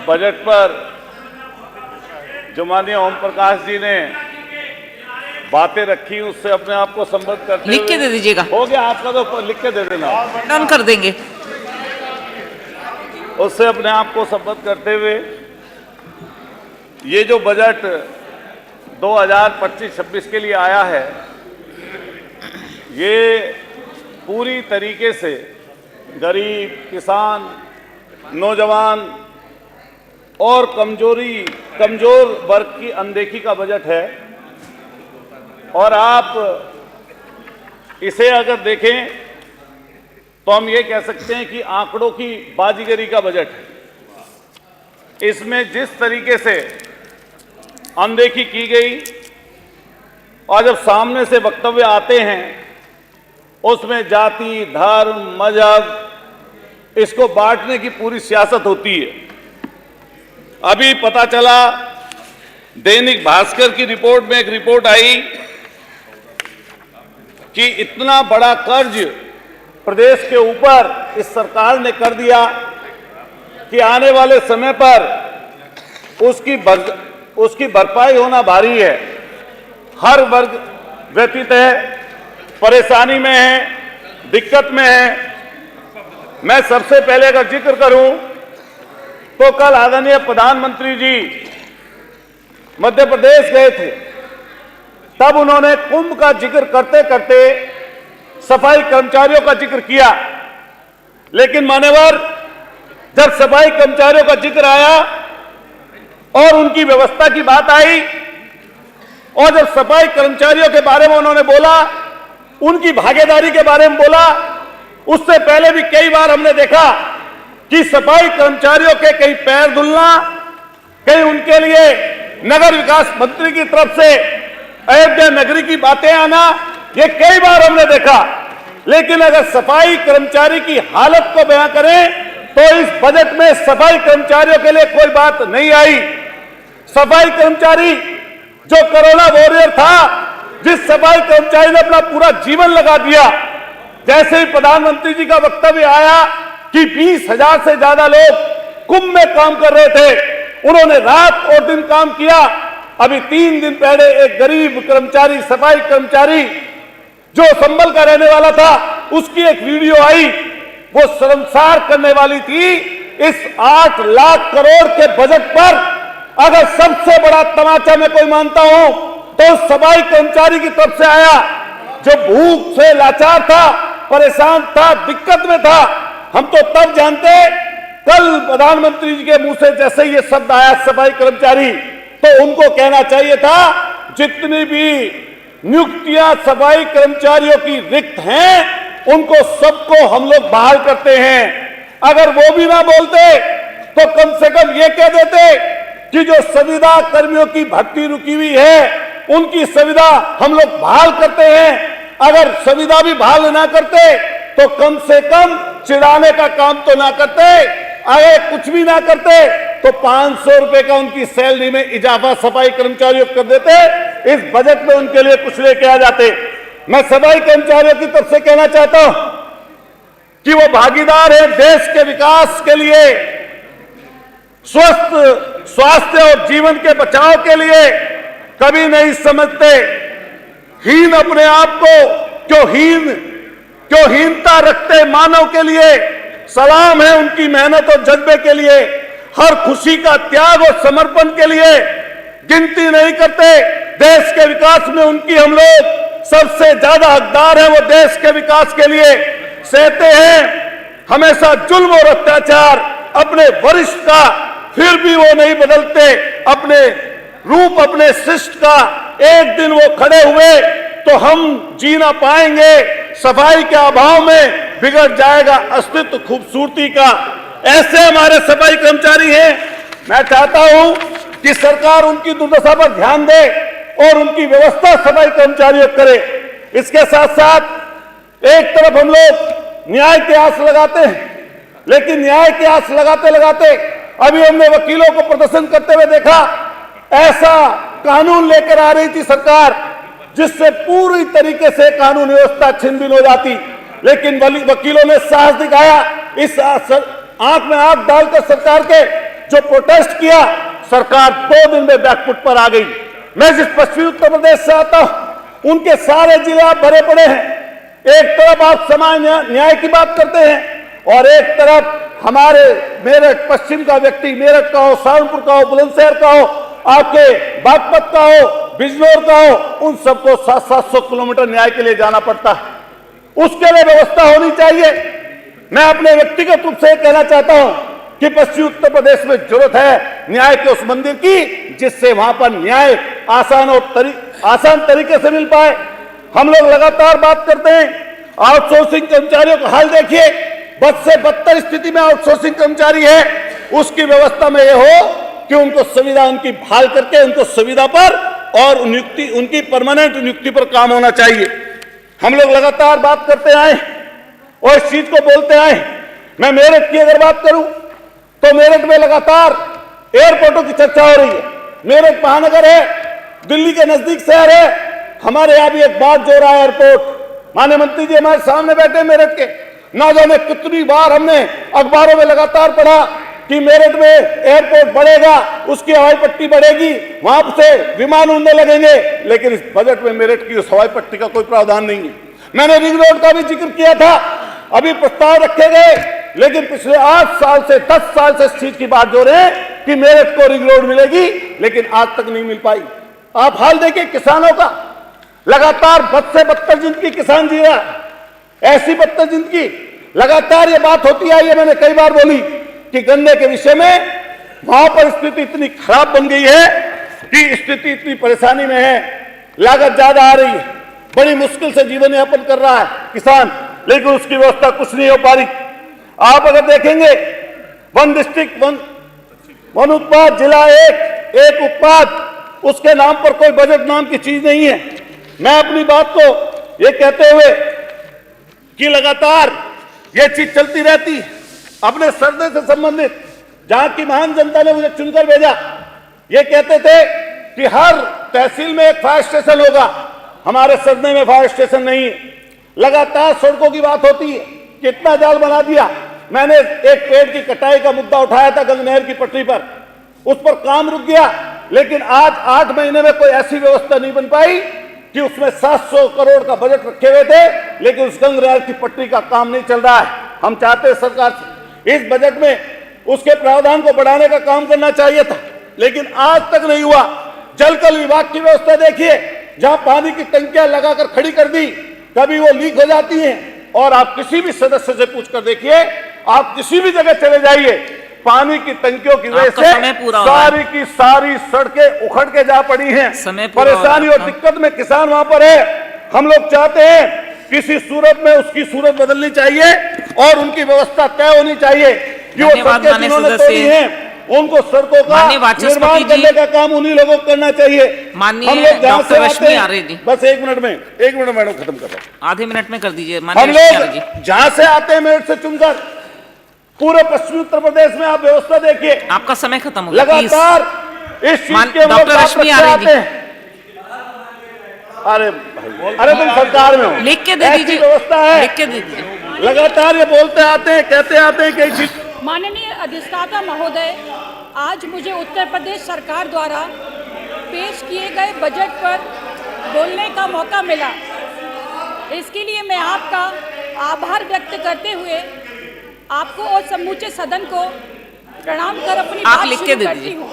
Budget पर जो माननीय ओम प्रकाश जी ने बातें रखी उससे अपने आप को संबद्ध करते लिख के दे दीजिएगा। हो गया आपका, तो लिख के दे देना, डन कर देंगे। उससे अपने आप को संबद्ध करते हुए ये जो बजट 2025-26 के लिए आया है, ये पूरी तरीके से गरीब, किसान, नौजवान और कमजोर वर्ग की अनदेखी का बजट है। और आप इसे अगर देखें तो हम ये कह सकते हैं कि आंकड़ों की बाजीगरी का बजट है। इसमें जिस तरीके से अनदेखी की गई और जब सामने से वक्तव्य आते हैं उसमें जाति, धर्म, मजहब इसको बांटने की पूरी सियासत होती है। अभी पता चला, दैनिक भास्कर की रिपोर्ट में एक रिपोर्ट आई कि इतना बड़ा कर्ज प्रदेश के ऊपर इस सरकार ने कर दिया कि आने वाले समय पर उसकी भरपाई होना भारी है। हर वर्ग व्यतीत है, परेशानी में है, दिक्कत में है। मैं सबसे पहले अगर जिक्र करूं तो कल आदरणीय प्रधानमंत्री जी मध्य प्रदेश गए थे, तब उन्होंने कुंभ का जिक्र करते करते सफाई कर्मचारियों का जिक्र किया। लेकिन मान्यवर, जब सफाई कर्मचारियों का जिक्र आया और उनकी व्यवस्था की बात आई और जब सफाई कर्मचारियों के बारे में उन्होंने बोला, उनकी भागीदारी के बारे में बोला, उससे पहले भी कई बार हमने देखा कि सफाई कर्मचारियों के कहीं पैर धुलना, कहीं उनके लिए नगर विकास मंत्री की तरफ से अयोध्या नगरी की बातें आना, ये कई बार हमने देखा। लेकिन अगर सफाई कर्मचारी की हालत को बयां करें तो इस बजट में सफाई कर्मचारियों के लिए कोई बात नहीं आई। सफाई कर्मचारी जो कोरोना वॉरियर था, जिस सफाई कर्मचारी ने अपना पूरा जीवन लगा दिया, जैसे ही प्रधानमंत्री जी का वक्तव्य आया कि 20,000 से ज्यादा लोग कुंभ में काम कर रहे थे, उन्होंने रात और दिन काम किया। अभी 3 दिन पहले एक गरीब कर्मचारी, सफाई कर्मचारी जो संभल का रहने वाला था, उसकी एक वीडियो आई, वो शर्मसार करने वाली थी। इस 8 लाख करोड़ के बजट पर अगर सबसे बड़ा तमाचा मैं कोई मानता हूं तो सफाई कर्मचारी की तरफ से आया, जो भूख से लाचार था, परेशान था, दिक्कत में था। हम तो तब जानते, कल प्रधानमंत्री जी के मुंह से जैसे ये शब्द आया सफाई कर्मचारी, तो उनको कहना चाहिए था जितनी भी नियुक्तियां सफाई कर्मचारियों की रिक्त हैं उनको सबको हम लोग बहाल करते हैं। अगर वो भी ना बोलते तो कम से कम ये कह देते कि जो संविदा कर्मियों की भर्ती रुकी हुई है उनकी संविदा हम लोग बहाल करते हैं। अगर संविदा भी बहाल ना करते तो कम से कम चिढ़ाने का काम तो ना करते। अगर कुछ भी ना करते तो 500 रुपए का उनकी सैलरी में इजाफा सफाई कर्मचारियों को कर देते। इस बजट में उनके लिए कुछ लेके आ जाते। मैं सफाई कर्मचारियों की तरफ से कहना चाहता हूं कि वो भागीदार है देश के विकास के लिए, स्वस्थ स्वास्थ्य और जीवन के बचाव के लिए। कभी नहीं समझते हीन अपने आप को, क्यों हीनता रखते मानव के लिए। सलाम है उनकी मेहनत और जज्बे के लिए, हर खुशी का त्याग और समर्पण के लिए। गिनती नहीं करते, देश के विकास में उनकी हम लोग सबसे ज्यादा हकदार हैं। वो देश के विकास के लिए सहते हैं हमेशा जुल्म और अत्याचार अपने वरिष्ठ का, फिर भी वो नहीं बदलते अपने रूप, अपने शिष्ट का। एक दिन वो खड़े हुए तो हम जीना पाएंगे, सफाई के अभाव में बिगड़ जाएगा अस्तित्व खूबसूरती का। ऐसे हमारे सफाई कर्मचारी हैं। मैं चाहता हूं कि सरकार उनकी दुर्दशा पर ध्यान दे और उनकी व्यवस्था सफाई कर्मचारियों करे। इसके साथ साथ एक तरफ हम लोग न्याय की आस लगाते हैं, लेकिन न्याय की आस लगाते लगाते अभी हमने वकीलों को प्रदर्शन करते हुए देखा। ऐसा कानून लेकर आ रही थी सरकार जिससे पूरी तरीके से कानून व्यवस्था छिन-भिन हो जाती, लेकिन वकीलों ने साहस दिखाया। इस आंख में आंख डालकर सरकार के जो प्रोटेस्ट किया, सरकार 2 दिन में बैकफुट पर आ गई। मैं जिस पश्चिमी उत्तर प्रदेश से आता हूं, उनके सारे जिले आप भरे पड़े हैं। एक तरफ आप समाज न्याय की बात करते हैं और एक तरफ हमारे मेरठ पश्चिम का व्यक्ति, मेरठ का हो, सहारनपुर का हो, बुलंदशहर का हो, आपके बागपत का हो, बिजनौर का हो, उन सबको 700-700 किलोमीटर न्याय के लिए जाना पड़ता है। उसके लिए व्यवस्था होनी चाहिए। मैं अपने व्यक्तिगत रूप से कहना चाहता हूं कि पश्चिमी उत्तर प्रदेश में जरूरत है न्याय के उस मंदिर की, जिससे वहां पर न्याय आसान तरीके से मिल पाए। हम लोग लगातार बात करते हैं, आउटसोर्सिंग कर्मचारियों का हाल देखिए, बद से बदतर स्थिति में आउटसोर्सिंग कर्मचारी है। उसकी व्यवस्था में यह हो कि उनको सुविधा उनकी बहाल करके उनको सुविधा पर और नियुक्ति, उनकी परमानेंट नियुक्ति पर काम होना चाहिए। हम लोग लगातार बात करते आए और इस चीज को बोलते आए। मैं मेरठ की अगर बात करूं तो मेरठ में लगातार एयरपोर्टों की चर्चा हो रही है। मेरठ महानगर है, दिल्ली के नजदीक शहर है। हमारे यहां भी एक बात जो रहा है एयरपोर्ट, माननीय मंत्री जी हमारे सामने बैठे मेरठ के, ना जाने कितनी बार हमने अखबारों में लगातार पढ़ा कि मेरठ में एयरपोर्ट बढ़ेगा, उसकी हवाई पट्टी बढ़ेगी, वहां से विमान उड़ने लगेंगे, लेकिन इस बजट में मेरठ की उस हवाई पट्टी का कोई प्रावधान नहीं है। मैंने रिंग रोड का भी जिक्र किया था, अभी प्रस्ताव रखे गए, लेकिन पिछले 8 साल से 10 साल से इस चीज की बात जो रहे कि मेरठ को रिंग रोड मिलेगी, लेकिन आज तक नहीं मिल पाई। आप हाल देखिए किसानों का, लगातार बद से बदतर जिंदगी किसान जी रहा है। ऐसी बदतर जिंदगी लगातार ये बात होती आई है, मैंने कई बार बोली कि गन्ने के विषय में वहां पर स्थिति इतनी खराब बन गई है कि स्थिति इतनी परेशानी में है, लागत ज्यादा आ रही है, बड़ी मुश्किल से जीवन यापन कर रहा है किसान, लेकिन उसकी व्यवस्था कुछ नहीं हो पा रही। आप अगर देखेंगे वन डिस्ट्रिक्ट वन उत्पाद जिला एक उत्पाद, उसके नाम पर कोई बजट नाम की चीज नहीं है। मैं अपनी बात को ये कहते हुए कि लगातार ये चीज चलती रहती, अपने सरदे से संबंधित जहां की महान जनता ने मुझे चुनकर भेजा, ये कहते थे कि हर तहसील में एक फायर स्टेशन होगा। हमारे सरदे में फायर स्टेशन नहीं है। लगातार सड़कों की बात होती है, कितना जाल बना दिया। मैंने एक पेड़ की कटाई का मुद्दा उठाया था गंगा नहर की पटरी पर, उस पर काम रुक गया, लेकिन आज 8 महीने में कोई ऐसी व्यवस्था नहीं बन पाई कि उसमें 700 करोड़ का बजट रखे हुए थे, लेकिन उस गंगा नहर की पटरी का काम नहीं चल रहा है। हम चाहते हैं सरकार से इस बजट में उसके प्रावधान को बढ़ाने का काम करना चाहिए था, लेकिन आज तक नहीं हुआ। जलकल विभाग की व्यवस्था देखिए, जहां पानी की टंकियां लगाकर खड़ी कर दी, कभी वो लीक हो जाती हैं, और आप किसी भी सदस्य से पूछकर देखिए, आप किसी भी जगह चले जाइए, पानी की टंकियों की वजह से सारी की सारी सड़कें उखड़ के जा पड़ी हैं। परेशानी और दिक्कत में किसान वहां पर है। हम लोग चाहते हैं किसी सूरत में उसकी सूरत बदलनी चाहिए और उनकी व्यवस्था तय होनी चाहिए कि वो सड़कें जिन्होंने तोड़ी हैं उनको सड़कों का निर्माण करने का काम उन्हीं लोगों को करना चाहिए। हम लोग जहां से आते हैं, बस एक मिनट मैडम खत्म कर रहा हूं, आधे मिनट में कर दीजिए। हम लोग जहां से आते हैं मेरठ से चुनकर पूरे पश्चिमी उत्तर प्रदेश में आप व्यवस्था देखिए, आपका समय खत्म हो गया। लगातार इस चीज के डॉक्टर रश्मि आ रही थी। अरे तुम सरकार में हो, लिख के दे दीजिए, व्यवस्था है, लिख के दे दीजिए। लगातार ये बोलते आते हैं, कहते आते हैं कई चीज। माननीय अधिष्ठाता महोदय, आज मुझे उत्तर प्रदेश सरकार द्वारा पेश किए गए बजट पर बोलने का मौका मिला। इसके लिए मैं आपका आभार व्यक्त करते हुए आपको और समूचे सदन को प्रणाम कर अपनी बात शुरू करती हूँ।